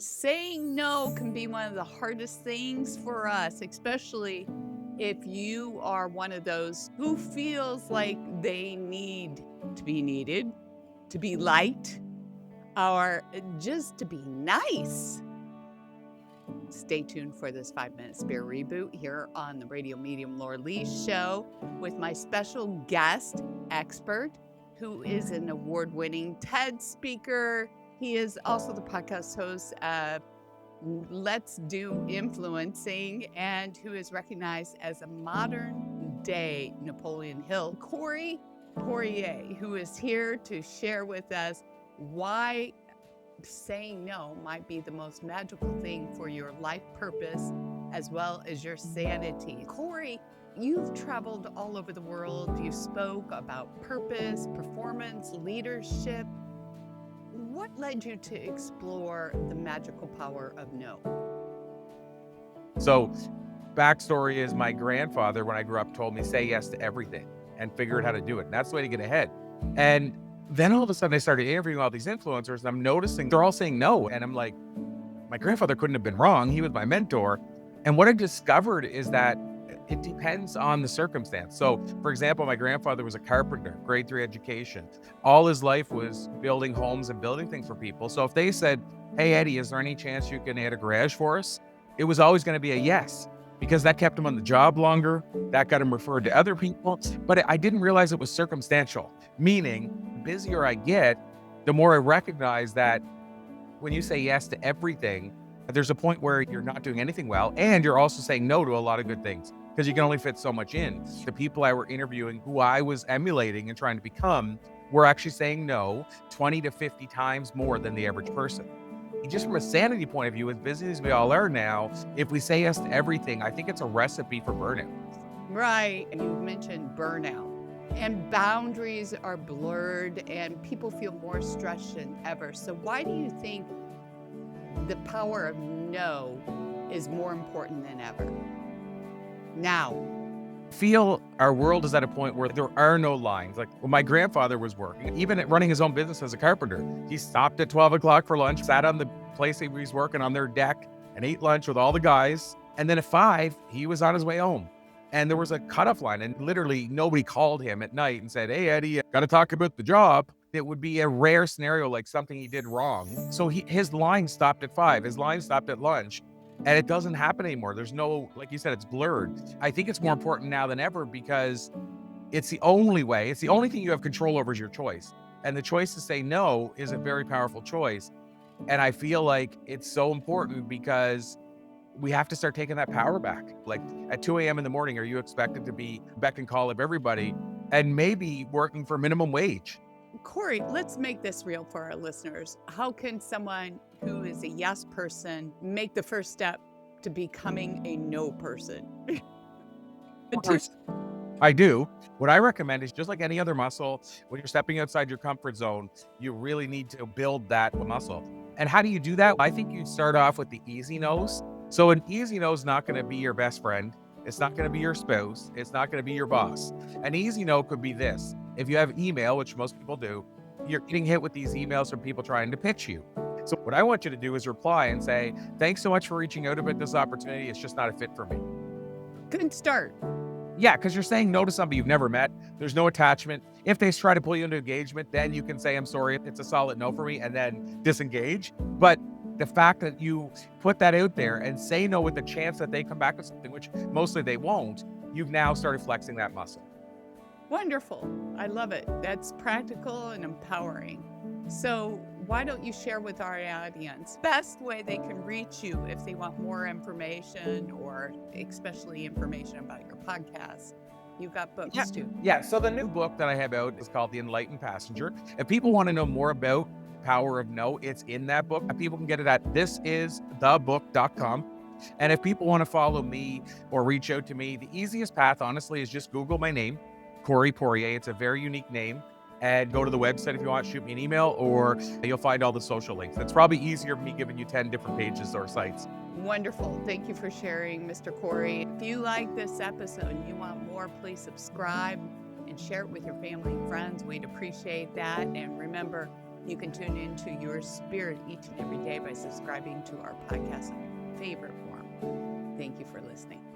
Saying no can be one of the hardest things for us, especially if you are one of those who feels like they need to be needed, to be liked, or just to be nice. Stay tuned for this 5-minute Spear Reboot here on the Radio Medium Laura Lee Show with my special guest expert, who is an award-winning TED speaker. He is also the podcast host of Let's Do Influencing, and who is recognized as a modern day Napoleon Hill, Corey Poirier, who is here to share with us why saying no might be the most magical thing for your life purpose as well as your sanity. Corey, you've traveled all over the world. You spoke about purpose, performance, leadership. What led you to explore the magical power of no? So, backstory is my grandfather, when I grew up, told me say yes to everything and figure out how to do it. And that's the way to get ahead. And then all of a sudden I started interviewing all these influencers and I'm noticing they're all saying no. And I'm like, my grandfather couldn't have been wrong. He was my mentor. And what I discovered is that it depends on the circumstance. So, for example, my grandfather was a carpenter, grade 3 education. All his life was building homes and building things for people. So if they said, hey, Eddie, is there any chance you can add a garage for us? It was always going to be a yes, because that kept him on the job longer. That got him referred to other people. But I didn't realize it was circumstantial, meaning the busier I get, the more I recognize that when you say yes to everything, there's a point where you're not doing anything well, and you're also saying no to a lot of good things because you can only fit so much in. The people I were interviewing who I was emulating and trying to become were actually saying no 20 to 50 times more than the average person. Just from a sanity point of view, as busy as we all are now, if we say yes to everything, I think it's a recipe for burnout. Right. You mentioned burnout, and boundaries are blurred and people feel more stressed than ever. So why do you think the power of no is more important than ever now? Feel our world is at a point where there are no lines. Like when my grandfather was working, even at running his own business as a carpenter, he stopped at 12 o'clock for lunch, sat on the place he was working on their deck and ate lunch with all the guys. And then at 5, he was on his way home. And there was a cutoff line, and literally nobody called him at night and said, hey, Eddie, I got to talk about the job. It would be a rare scenario, like something he did wrong. So his line stopped at 5. His line stopped at lunch. And it doesn't happen anymore. There's no, like you said, it's blurred. I think it's more important now than ever because it's the only way. It's the only thing you have control over is your choice. And the choice to say no is a very powerful choice. And I feel like it's so important because we have to start taking that power back. Like at 2 a.m. in the morning, are you expected to be beck and call of everybody and maybe working for minimum wage? Corey, let's make this real for our listeners. How can someone who is a yes person make the first step to becoming a no person? I do. What I recommend is just like any other muscle, when you're stepping outside your comfort zone, you really need to build that muscle. And how do you do that? I think you start off with the easy no's. So an easy no is not going to be your best friend. It's not going to be your spouse. It's not going to be your boss. An easy no could be this. If you have email, which most people do, you're getting hit with these emails from people trying to pitch you. So what I want you to do is reply and say, thanks so much for reaching out about this opportunity. It's just not a fit for me. Good start. Yeah, because you're saying no to somebody you've never met. There's no attachment. If they try to pull you into engagement, then you can say, I'm sorry, it's a solid no for me, and then disengage. But the fact that you put that out there and say no with the chance that they come back with something, which mostly they won't, you've now started flexing that muscle. Wonderful. I love it. That's practical and empowering. So why don't you share with our audience best way they can reach you if they want more information or especially information about your podcast? You've got books too. Yeah. So the new book that I have out is called The Enlightened Passenger. If people want to know more about Power of No, it's in that book. People can get it at thisisthebook.com. And if people want to follow me or reach out to me, the easiest path, honestly, is just Google my name, Corey Poirier. It's a very unique name. And go to the website if you want, shoot me an email, or you'll find all the social links. It's probably easier for me giving you 10 different pages or sites. Wonderful. Thank you for sharing, Mr. Corey. If you like this episode and you want more, please subscribe and share it with your family and friends. We'd appreciate that. And remember, You can tune into your spirit each and every day by subscribing to our podcast on your favorite form. Thank you for listening.